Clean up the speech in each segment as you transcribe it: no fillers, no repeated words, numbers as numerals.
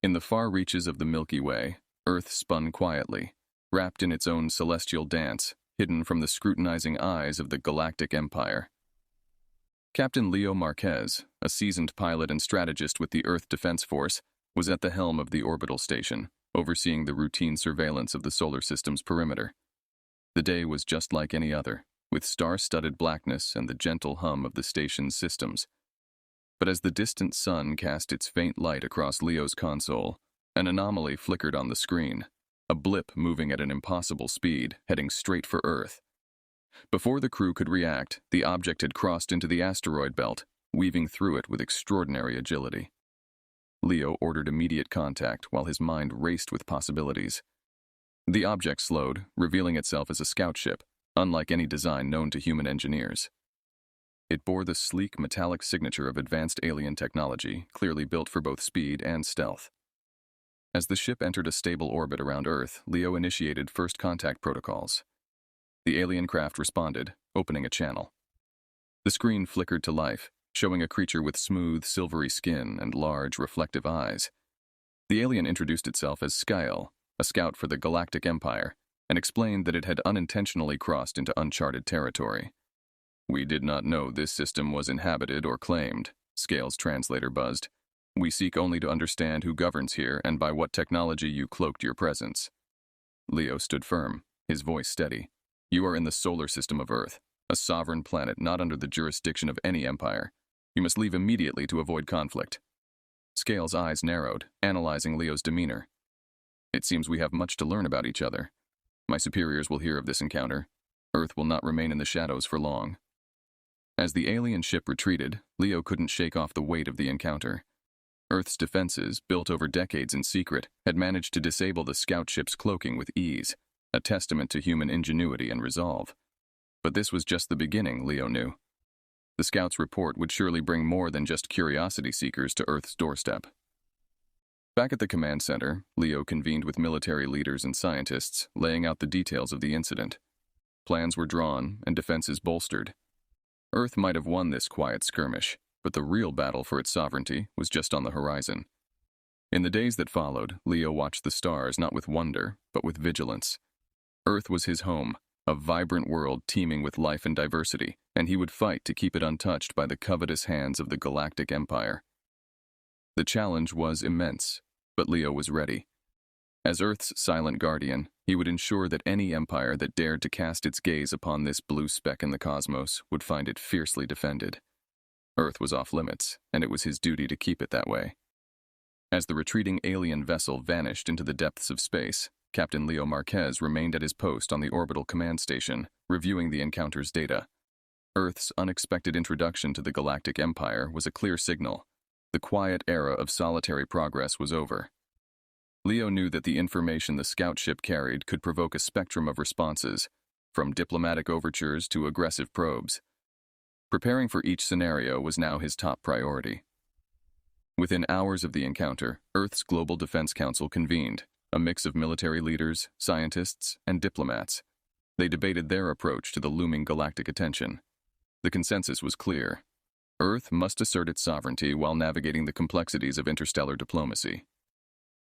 In the far reaches of the Milky Way, Earth spun quietly, wrapped in its own celestial dance, hidden from the scrutinizing eyes of the Galactic Empire. Captain Leo Marquez, a seasoned pilot and strategist with the Earth Defense Force, was at the helm of the orbital station, overseeing the routine surveillance of the solar system's perimeter. The day was just like any other, with star-studded blackness and the gentle hum of the station's systems. But as the distant sun cast its faint light across Leo's console, an anomaly flickered on the screen, a blip moving at an impossible speed, heading straight for Earth. Before the crew could react, the object had crossed into the asteroid belt, weaving through it with extraordinary agility. Leo ordered immediate contact while his mind raced with possibilities. The object slowed, revealing itself as a scout ship, unlike any design known to human engineers. It bore the sleek metallic signature of advanced alien technology, clearly built for both speed and stealth. As the ship entered a stable orbit around Earth, Leo initiated first contact protocols. The alien craft responded, opening a channel. The screen flickered to life, showing a creature with smooth, silvery skin and large, reflective eyes. The alien introduced itself as Skyle, a scout for the Galactic Empire, and explained that it had unintentionally crossed into uncharted territory. "We did not know this system was inhabited or claimed," Scale's translator buzzed. "We seek only to understand who governs here and by what technology you cloaked your presence." Leo stood firm, his voice steady. "You are in the solar system of Earth, a sovereign planet not under the jurisdiction of any empire. You must leave immediately to avoid conflict." Scale's eyes narrowed, analyzing Leo's demeanor. "It seems we have much to learn about each other. My superiors will hear of this encounter. Earth will not remain in the shadows for long." As the alien ship retreated, Leo couldn't shake off the weight of the encounter. Earth's defenses, built over decades in secret, had managed to disable the scout ship's cloaking with ease, a testament to human ingenuity and resolve. But this was just the beginning, Leo knew. The scout's report would surely bring more than just curiosity seekers to Earth's doorstep. Back at the command center, Leo convened with military leaders and scientists, laying out the details of the incident. Plans were drawn and defenses bolstered. Earth might have won this quiet skirmish, but the real battle for its sovereignty was just on the horizon. In the days that followed, Leo watched the stars not with wonder, but with vigilance. Earth was his home, a vibrant world teeming with life and diversity, and he would fight to keep it untouched by the covetous hands of the Galactic Empire. The challenge was immense, but Leo was ready. As Earth's silent guardian, he would ensure that any empire that dared to cast its gaze upon this blue speck in the cosmos would find it fiercely defended. Earth was off limits, and it was his duty to keep it that way. As the retreating alien vessel vanished into the depths of space, Captain Leo Marquez remained at his post on the orbital command station, reviewing the encounter's data. Earth's unexpected introduction to the Galactic Empire was a clear signal. The quiet era of solitary progress was over. Leo knew that the information the scout ship carried could provoke a spectrum of responses, from diplomatic overtures to aggressive probes. Preparing for each scenario was now his top priority. Within hours of the encounter, Earth's Global Defense Council convened, a mix of military leaders, scientists, and diplomats. They debated their approach to the looming galactic attention. The consensus was clear. Earth must assert its sovereignty while navigating the complexities of interstellar diplomacy.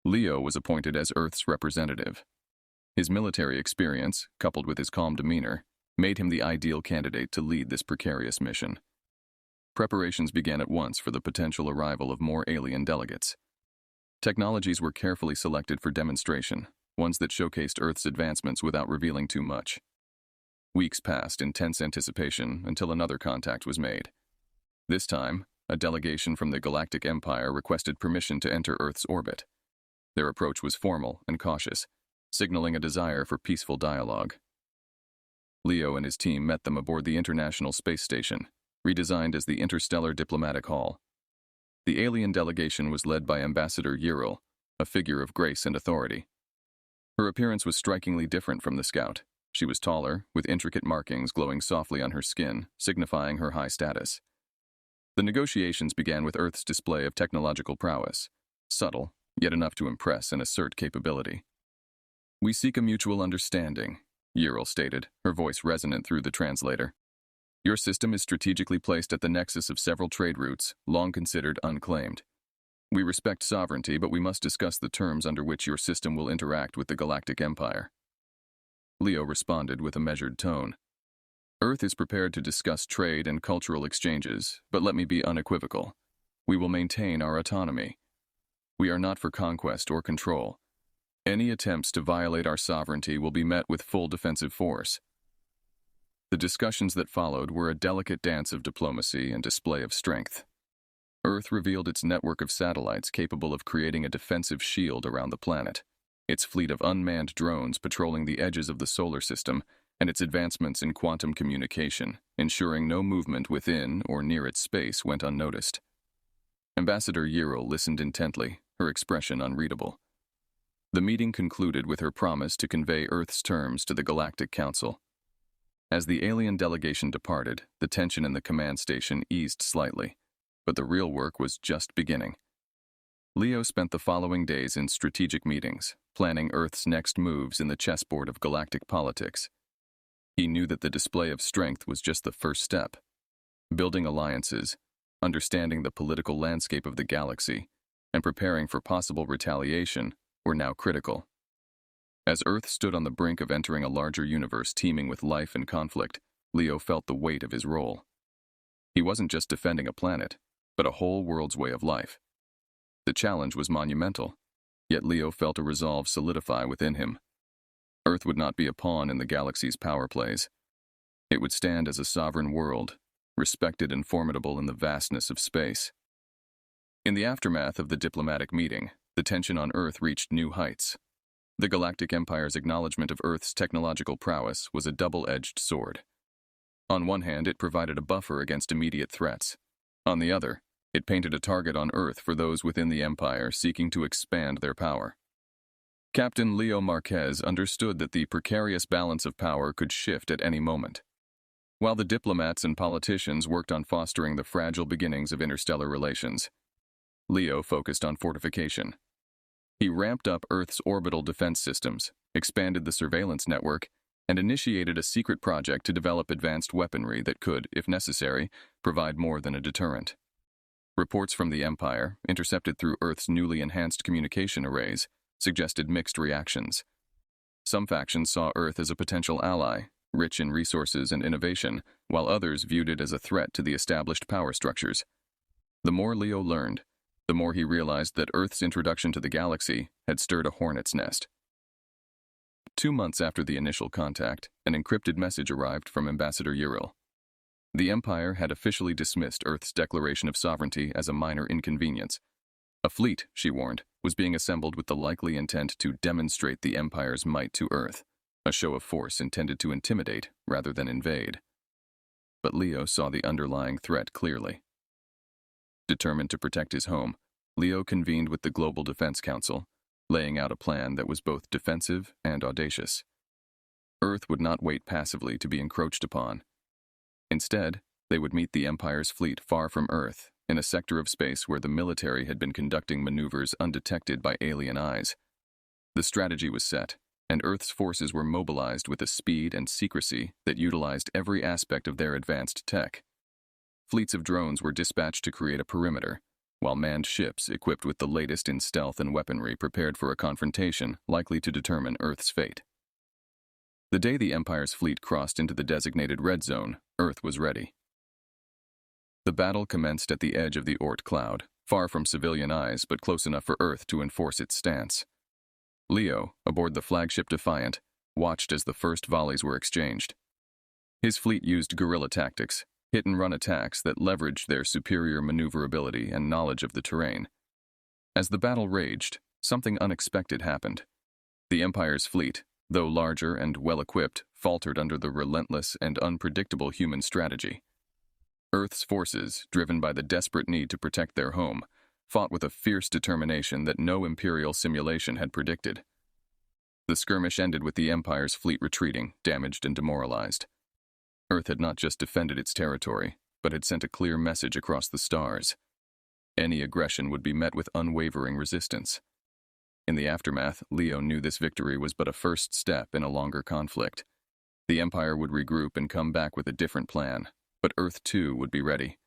Leo was appointed as Earth's representative. His military experience, coupled with his calm demeanor, made him the ideal candidate to lead this precarious mission. Preparations began at once for the potential arrival of more alien delegates. Technologies were carefully selected for demonstration, ones that showcased Earth's advancements without revealing too much. Weeks passed in tense anticipation until another contact was made. This time, a delegation from the Galactic Empire requested permission to enter Earth's orbit. Their approach was formal and cautious, signaling a desire for peaceful dialogue. Leo and his team met them aboard the International Space Station, redesigned as the Interstellar Diplomatic Hall. The alien delegation was led by Ambassador Ural, a figure of grace and authority. Her appearance was strikingly different from the scout. She was taller, with intricate markings glowing softly on her skin, signifying her high status. The negotiations began with Earth's display of technological prowess, subtle, yet enough to impress and assert capability. "We seek a mutual understanding," Ural stated, her voice resonant through the translator. "Your system is strategically placed at the nexus of several trade routes, long considered unclaimed. We respect sovereignty, but we must discuss the terms under which your system will interact with the Galactic Empire. Leo responded with a measured tone. Earth is prepared to discuss trade and cultural exchanges, but let me be unequivocal. We will maintain our autonomy. We are not for conquest or control. Any attempts to violate our sovereignty will be met with full defensive force. The discussions that followed were a delicate dance of diplomacy and display of strength. Earth revealed its network of satellites capable of creating a defensive shield around the planet, its fleet of unmanned drones patrolling the edges of the solar system, and its advancements in quantum communication, ensuring no movement within or near its space went unnoticed. Ambassador Yiril listened intently, her expression unreadable. The meeting concluded with her promise to convey Earth's terms to the Galactic Council. As the alien delegation departed, the tension in the command station eased slightly, but the real work was just beginning. Leo spent the following days in strategic meetings, planning Earth's next moves in the chessboard of galactic politics. He knew that the display of strength was just the first step. Building alliances, understanding the political landscape of the galaxy, and preparing for possible retaliation were now critical. As Earth stood on the brink of entering a larger universe teeming with life and conflict, Leo felt the weight of his role. He wasn't just defending a planet, but a whole world's way of life. The challenge was monumental, yet Leo felt a resolve solidify within him. Earth would not be a pawn in the galaxy's power plays. It would stand as a sovereign world, respected and formidable in the vastness of space. In the aftermath of the diplomatic meeting, the tension on Earth reached new heights. The Galactic Empire's acknowledgement of Earth's technological prowess was a double-edged sword. On one hand, it provided a buffer against immediate threats. On the other, it painted a target on Earth for those within the Empire seeking to expand their power. Captain Leo Marquez understood that the precarious balance of power could shift at any moment. While the diplomats and politicians worked on fostering the fragile beginnings of interstellar relations, Leo focused on fortification. He ramped up Earth's orbital defense systems, expanded the surveillance network, and initiated a secret project to develop advanced weaponry that could, if necessary, provide more than a deterrent. Reports from the Empire, intercepted through Earth's newly enhanced communication arrays, suggested mixed reactions. Some factions saw Earth as a potential ally, rich in resources and innovation, while others viewed it as a threat to the established power structures. The more Leo learned, the more he realized that Earth's introduction to the galaxy had stirred a hornet's nest. 2 months after the initial contact, an encrypted message arrived from Ambassador Yiril. The Empire had officially dismissed Earth's declaration of sovereignty as a minor inconvenience. A fleet, she warned, was being assembled with the likely intent to demonstrate the Empire's might to Earth, a show of force intended to intimidate rather than invade. But Leo saw the underlying threat clearly. Determined to protect his home, Leo convened with the Global Defense Council, laying out a plan that was both defensive and audacious. Earth would not wait passively to be encroached upon. Instead, they would meet the Empire's fleet far from Earth, in a sector of space where the military had been conducting maneuvers undetected by alien eyes. The strategy was set, and Earth's forces were mobilized with a speed and secrecy that utilized every aspect of their advanced tech. Fleets of drones were dispatched to create a perimeter, while manned ships equipped with the latest in stealth and weaponry prepared for a confrontation likely to determine Earth's fate. The day the Empire's fleet crossed into the designated red zone, Earth was ready. The battle commenced at the edge of the Oort Cloud, far from civilian eyes but close enough for Earth to enforce its stance. Leo, aboard the flagship Defiant, watched as the first volleys were exchanged. His fleet used guerrilla tactics, hit-and-run attacks that leveraged their superior maneuverability and knowledge of the terrain. As the battle raged, something unexpected happened. The Empire's fleet, though larger and well-equipped, faltered under the relentless and unpredictable human strategy. Earth's forces, driven by the desperate need to protect their home, fought with a fierce determination that no Imperial simulation had predicted. The skirmish ended with the Empire's fleet retreating, damaged and demoralized. Earth had not just defended its territory, but had sent a clear message across the stars. Any aggression would be met with unwavering resistance. In the aftermath, Leo knew this victory was but a first step in a longer conflict. The Empire would regroup and come back with a different plan, but Earth too would be ready.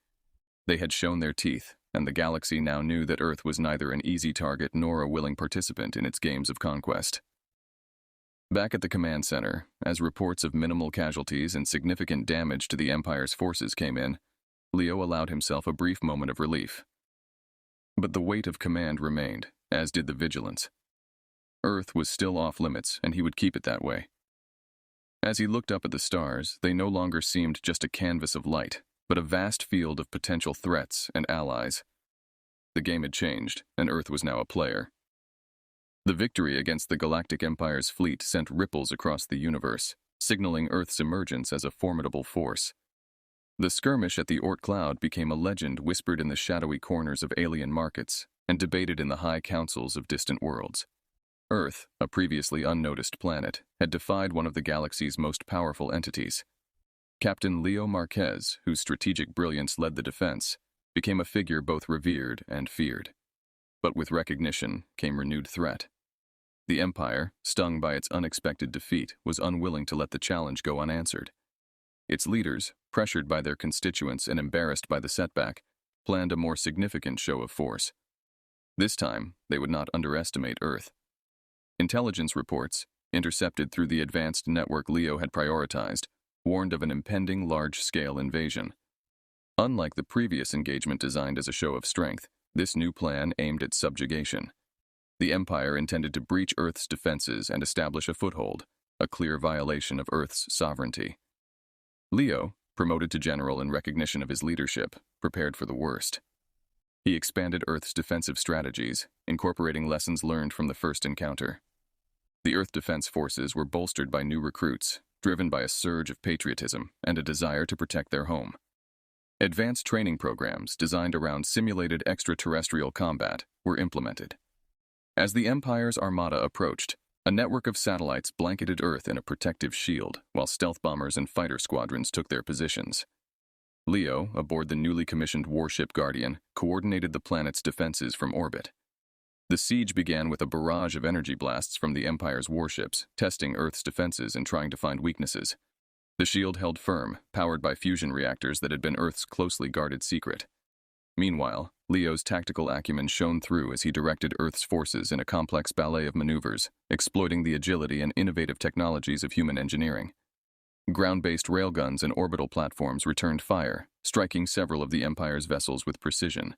They had shown their teeth, and the galaxy now knew that Earth was neither an easy target nor a willing participant in its games of conquest. Back at the command center, as reports of minimal casualties and significant damage to the Empire's forces came in, Leo allowed himself a brief moment of relief. But the weight of command remained, as did the vigilance. Earth was still off limits, and he would keep it that way. As he looked up at the stars, they no longer seemed just a canvas of light, but a vast field of potential threats and allies. The game had changed, and Earth was now a player. The victory against the Galactic Empire's fleet sent ripples across the universe, signaling Earth's emergence as a formidable force. The skirmish at the Oort Cloud became a legend whispered in the shadowy corners of alien markets and debated in the high councils of distant worlds. Earth, a previously unnoticed planet, had defied one of the galaxy's most powerful entities. Captain Leo Marquez, whose strategic brilliance led the defense, became a figure both revered and feared. But with recognition came renewed threat. The Empire, stung by its unexpected defeat, was unwilling to let the challenge go unanswered. Its leaders, pressured by their constituents and embarrassed by the setback, planned a more significant show of force. This time, they would not underestimate Earth. Intelligence reports, intercepted through the advanced network Leo had prioritized, warned of an impending large-scale invasion. Unlike the previous engagement designed as a show of strength, this new plan aimed at subjugation. The Empire intended to breach Earth's defenses and establish a foothold, a clear violation of Earth's sovereignty. Leo, promoted to general in recognition of his leadership, prepared for the worst. He expanded Earth's defensive strategies, incorporating lessons learned from the first encounter. The Earth Defense Forces were bolstered by new recruits, driven by a surge of patriotism and a desire to protect their home. Advanced training programs designed around simulated extraterrestrial combat were implemented. As the Empire's armada approached, a network of satellites blanketed Earth in a protective shield, while stealth bombers and fighter squadrons took their positions. Leo, aboard the newly commissioned warship Guardian, coordinated the planet's defenses from orbit. The siege began with a barrage of energy blasts from the Empire's warships, testing Earth's defenses and trying to find weaknesses. The shield held firm, powered by fusion reactors that had been Earth's closely guarded secret. Meanwhile, Leo's tactical acumen shone through as he directed Earth's forces in a complex ballet of maneuvers, exploiting the agility and innovative technologies of human engineering. Ground-based railguns and orbital platforms returned fire, striking several of the Empire's vessels with precision.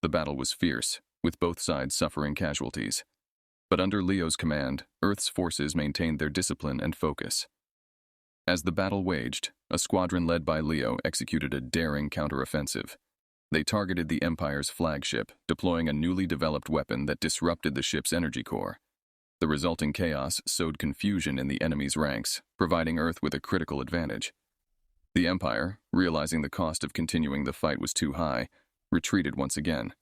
The battle was fierce, with both sides suffering casualties. But under Leo's command, Earth's forces maintained their discipline and focus. As the battle waged, a squadron led by Leo executed a daring counteroffensive. They targeted the Empire's flagship, deploying a newly developed weapon that disrupted the ship's energy core. The resulting chaos sowed confusion in the enemy's ranks, providing Earth with a critical advantage. The Empire, realizing the cost of continuing the fight was too high, retreated once again.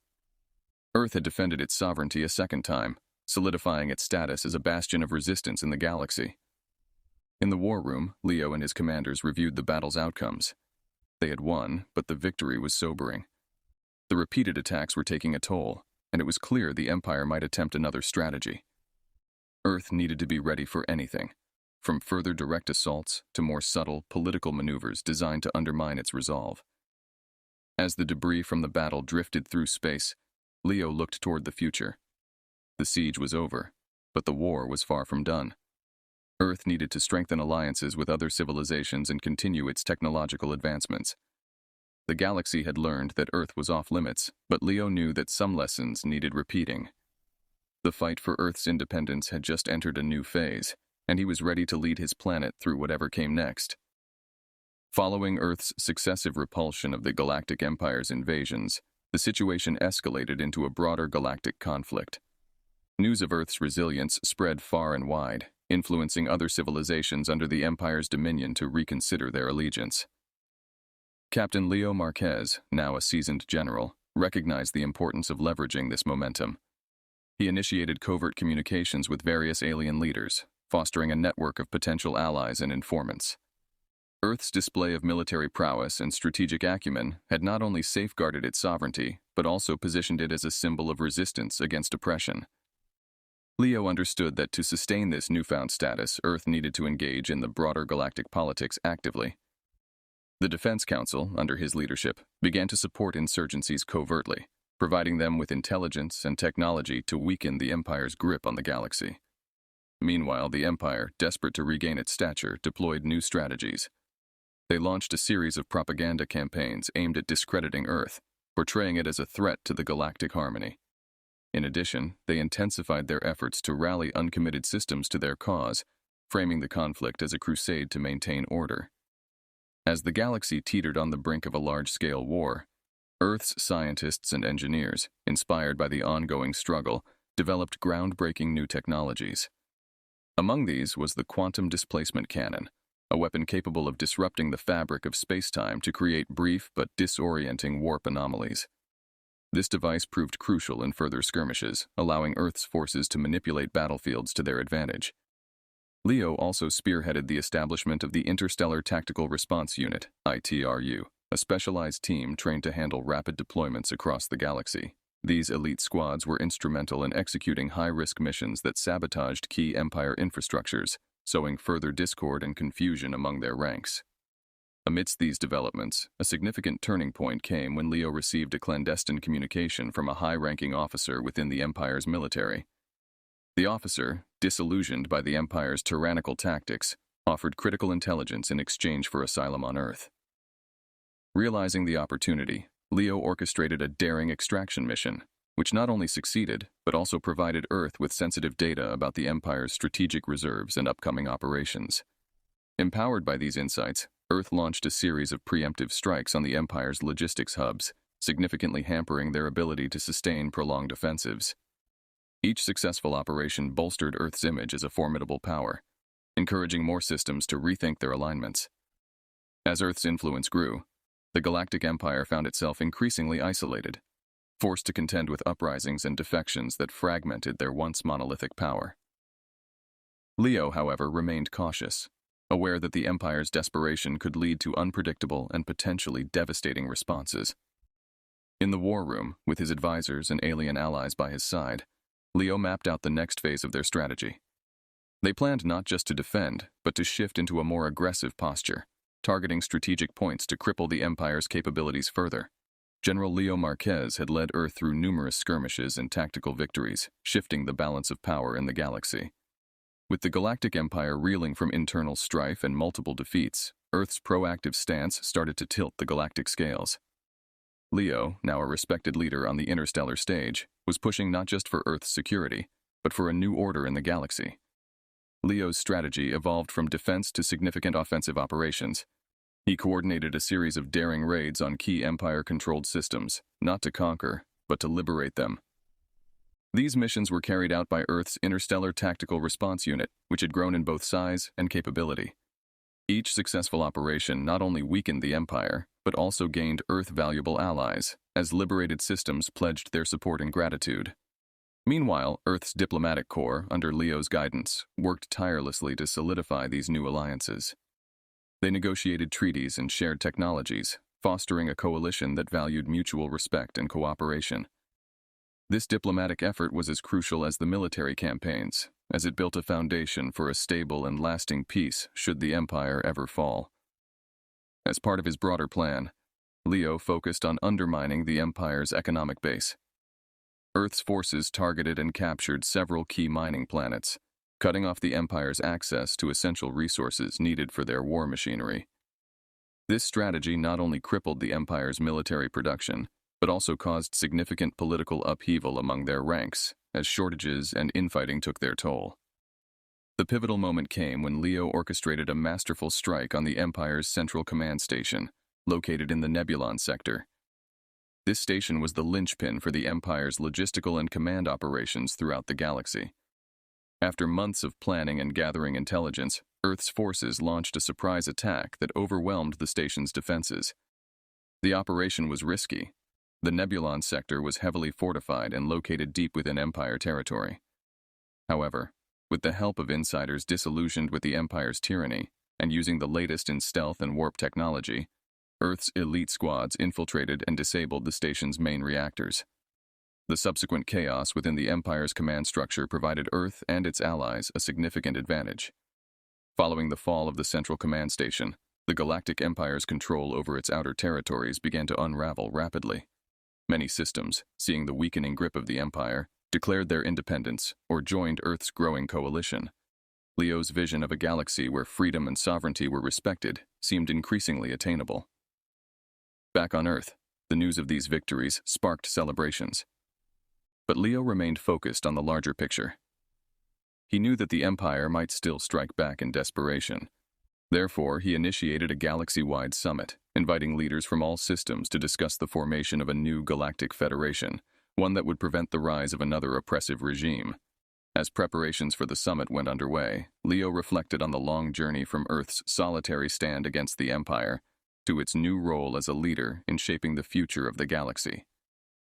Earth had defended its sovereignty a second time, solidifying its status as a bastion of resistance in the galaxy. In the war room, Leo and his commanders reviewed the battle's outcomes. They had won, but the victory was sobering. The repeated attacks were taking a toll, and it was clear the Empire might attempt another strategy. Earth needed to be ready for anything, from further direct assaults to more subtle political maneuvers designed to undermine its resolve. As the debris from the battle drifted through space, Leo looked toward the future. The siege was over, but the war was far from done. Earth needed to strengthen alliances with other civilizations and continue its technological advancements. The galaxy had learned that Earth was off limits, but Leo knew that some lessons needed repeating. The fight for Earth's independence had just entered a new phase, and he was ready to lead his planet through whatever came next. Following Earth's successive repulsion of the Galactic Empire's invasions, the situation escalated into a broader galactic conflict. News of Earth's resilience spread far and wide, influencing other civilizations under the Empire's dominion to reconsider their allegiance. Captain Leo Marquez, now a seasoned general, recognized the importance of leveraging this momentum. He initiated covert communications with various alien leaders, fostering a network of potential allies and informants. Earth's display of military prowess and strategic acumen had not only safeguarded its sovereignty, but also positioned it as a symbol of resistance against oppression. Leo understood that to sustain this newfound status, Earth needed to engage in the broader galactic politics actively. The Defense Council, under his leadership, began to support insurgencies covertly, providing them with intelligence and technology to weaken the Empire's grip on the galaxy. Meanwhile, the Empire, desperate to regain its stature, deployed new strategies. They launched a series of propaganda campaigns aimed at discrediting Earth, portraying it as a threat to the galactic harmony. In addition, they intensified their efforts to rally uncommitted systems to their cause, framing the conflict as a crusade to maintain order. As the galaxy teetered on the brink of a large-scale war, Earth's scientists and engineers, inspired by the ongoing struggle, developed groundbreaking new technologies. Among these was the quantum displacement cannon, a weapon capable of disrupting the fabric of space-time to create brief but disorienting warp anomalies. This device proved crucial in further skirmishes, allowing Earth's forces to manipulate battlefields to their advantage. Leo also spearheaded the establishment of the Interstellar Tactical Response Unit, ITRU, a specialized team trained to handle rapid deployments across the galaxy. These elite squads were instrumental in executing high-risk missions that sabotaged key Empire infrastructures, sowing further discord and confusion among their ranks. Amidst these developments, a significant turning point came when Leo received a clandestine communication from a high-ranking officer within the Empire's military. The officer, disillusioned by the Empire's tyrannical tactics, offered critical intelligence in exchange for asylum on Earth. Realizing the opportunity, Leo orchestrated a daring extraction mission, which not only succeeded, but also provided Earth with sensitive data about the Empire's strategic reserves and upcoming operations. Empowered by these insights, Earth launched a series of preemptive strikes on the Empire's logistics hubs, significantly hampering their ability to sustain prolonged offensives. Each successful operation bolstered Earth's image as a formidable power, encouraging more systems to rethink their alignments. As Earth's influence grew, the Galactic Empire found itself increasingly isolated, forced to contend with uprisings and defections that fragmented their once monolithic power. Leo, however, remained cautious, aware that the Empire's desperation could lead to unpredictable and potentially devastating responses. In the war room, with his advisors and alien allies by his side, Leo mapped out the next phase of their strategy. They planned not just to defend, but to shift into a more aggressive posture, targeting strategic points to cripple the Empire's capabilities further. General Leo Marquez had led Earth through numerous skirmishes and tactical victories, shifting the balance of power in the galaxy. With the Galactic Empire reeling from internal strife and multiple defeats, Earth's proactive stance started to tilt the galactic scales. Leo, now a respected leader on the interstellar stage, was pushing not just for Earth's security, but for a new order in the galaxy. Leo's strategy evolved from defense to significant offensive operations. He coordinated a series of daring raids on key Empire-controlled systems, not to conquer, but to liberate them. These missions were carried out by Earth's Interstellar Tactical Response Unit, which had grown in both size and capability. Each successful operation not only weakened the Empire, but also gained Earth-valuable allies, as liberated systems pledged their support and gratitude. Meanwhile, Earth's diplomatic corps, under Leo's guidance, worked tirelessly to solidify these new alliances. They negotiated treaties and shared technologies, fostering a coalition that valued mutual respect and cooperation. This diplomatic effort was as crucial as the military campaigns, as it built a foundation for a stable and lasting peace should the Empire ever fall. As part of his broader plan, Leo focused on undermining the Empire's economic base. Earth's forces targeted and captured several key mining planets, cutting off the Empire's access to essential resources needed for their war machinery. This strategy not only crippled the Empire's military production, but also caused significant political upheaval among their ranks, as shortages and infighting took their toll. The pivotal moment came when Leo orchestrated a masterful strike on the Empire's central command station, located in the Nebulon sector. This station was the linchpin for the Empire's logistical and command operations throughout the galaxy. After months of planning and gathering intelligence, Earth's forces launched a surprise attack that overwhelmed the station's defenses. The operation was risky. The Nebulon sector was heavily fortified and located deep within Empire territory. However, with the help of insiders disillusioned with the Empire's tyranny and using the latest in stealth and warp technology, Earth's elite squads infiltrated and disabled the station's main reactors. The subsequent chaos within the Empire's command structure provided Earth and its allies a significant advantage. Following the fall of the central command station, The Galactic Empire's control over its outer territories began to unravel rapidly. Many systems, seeing the weakening grip of the Empire, declared their independence or joined Earth's growing coalition. Leo's vision of a galaxy where freedom and sovereignty were respected seemed increasingly attainable. Back on Earth, the news of these victories sparked celebrations. But Leo remained focused on the larger picture. He knew that the Empire might still strike back in desperation. Therefore, he initiated a galaxy-wide summit, inviting leaders from all systems to discuss the formation of a new galactic federation, one that would prevent the rise of another oppressive regime. As preparations for the summit went underway, Leo reflected on the long journey from Earth's solitary stand against the Empire to its new role as a leader in shaping the future of the galaxy.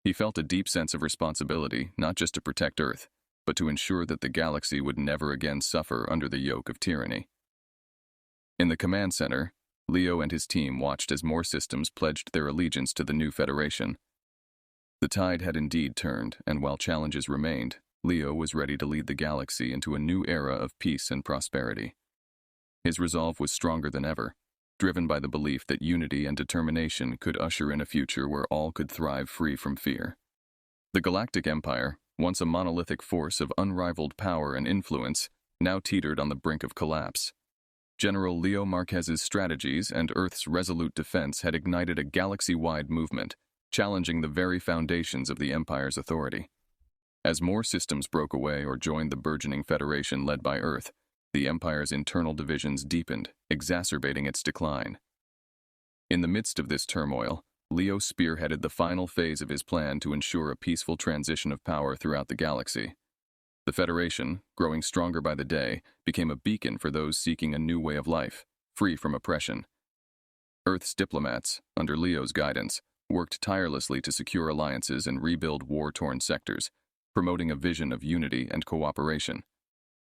He felt a deep sense of responsibility, not just to protect Earth, but to ensure that the galaxy would never again suffer under the yoke of tyranny. In the command center, Leo and his team watched as more systems pledged their allegiance to the new federation. The tide had indeed turned, and while challenges remained, Leo was ready to lead the galaxy into a new era of peace and prosperity. His resolve was stronger than ever, driven by the belief that unity and determination could usher in a future where all could thrive free from fear. The Galactic Empire, once a monolithic force of unrivaled power and influence, now teetered on the brink of collapse. General Leo Marquez's strategies and Earth's resolute defense had ignited a galaxy-wide movement, challenging the very foundations of the Empire's authority. As more systems broke away or joined the burgeoning federation led by Earth, the Empire's internal divisions deepened, exacerbating its decline. In the midst of this turmoil, Leo spearheaded the final phase of his plan to ensure a peaceful transition of power throughout the galaxy. The Federation, growing stronger by the day, became a beacon for those seeking a new way of life, free from oppression. Earth's diplomats, under Leo's guidance, worked tirelessly to secure alliances and rebuild war-torn sectors, promoting a vision of unity and cooperation.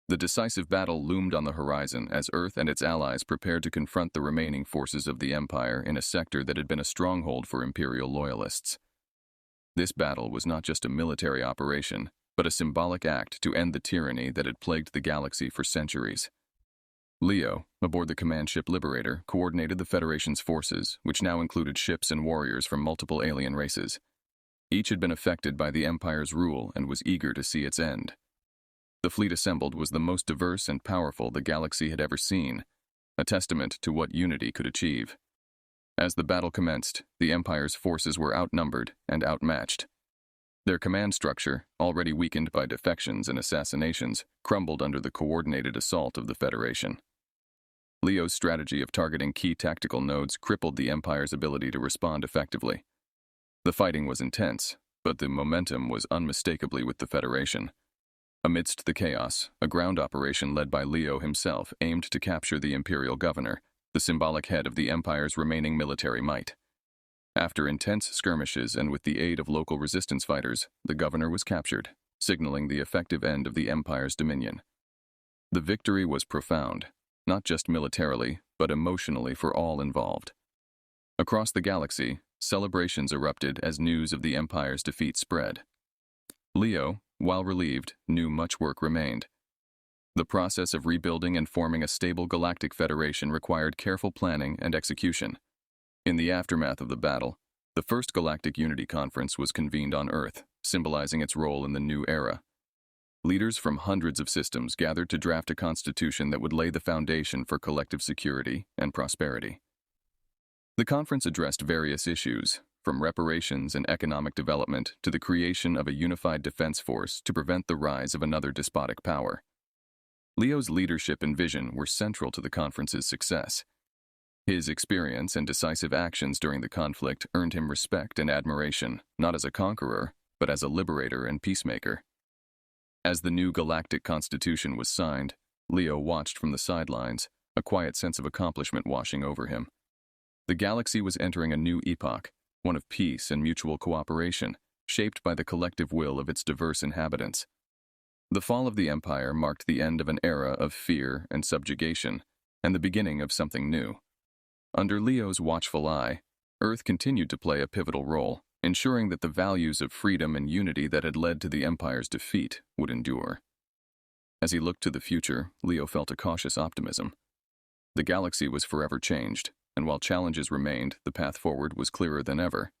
The decisive battle loomed on the horizon as Earth and its allies prepared to confront the remaining forces of the Empire in a sector that had been a stronghold for Imperial loyalists. This battle was not just a military operation, but a symbolic act to end the tyranny that had plagued the galaxy for centuries. Leo, aboard the command ship Liberator, coordinated the Federation's forces, which now included ships and warriors from multiple alien races. Each had been affected by the Empire's rule and was eager to see its end. The fleet assembled was the most diverse and powerful the galaxy had ever seen, a testament to what unity could achieve. As the battle commenced, the Empire's forces were outnumbered and outmatched. Their command structure, already weakened by defections and assassinations, crumbled under the coordinated assault of the Federation. Leo's strategy of targeting key tactical nodes crippled the Empire's ability to respond effectively. The fighting was intense, but the momentum was unmistakably with the Federation. Amidst the chaos, a ground operation led by Leo himself aimed to capture the Imperial Governor, the symbolic head of the Empire's remaining military might. After intense skirmishes and with the aid of local resistance fighters, the governor was captured, signaling the effective end of the Empire's dominion. The victory was profound, not just militarily, but emotionally for all involved. Across the galaxy, celebrations erupted as news of the Empire's defeat spread. Leo, while relieved, knew much work remained. The process of rebuilding and forming a stable galactic federation required careful planning and execution. In the aftermath of the battle, the First Galactic Unity Conference was convened on Earth, symbolizing its role in the new era. Leaders from hundreds of systems gathered to draft a constitution that would lay the foundation for collective security and prosperity. The conference addressed various issues, from reparations and economic development to the creation of a unified defense force to prevent the rise of another despotic power. Leo's leadership and vision were central to the conference's success. His experience and decisive actions during the conflict earned him respect and admiration, not as a conqueror, but as a liberator and peacemaker. As the new galactic constitution was signed, Leo watched from the sidelines, a quiet sense of accomplishment washing over him. The galaxy was entering a new epoch, one of peace and mutual cooperation, shaped by the collective will of its diverse inhabitants. The fall of the Empire marked the end of an era of fear and subjugation, and the beginning of something new. Under Leo's watchful eye, Earth continued to play a pivotal role, ensuring that the values of freedom and unity that had led to the Empire's defeat would endure. As he looked to the future, Leo felt a cautious optimism. The galaxy was forever changed, and while challenges remained, the path forward was clearer than ever.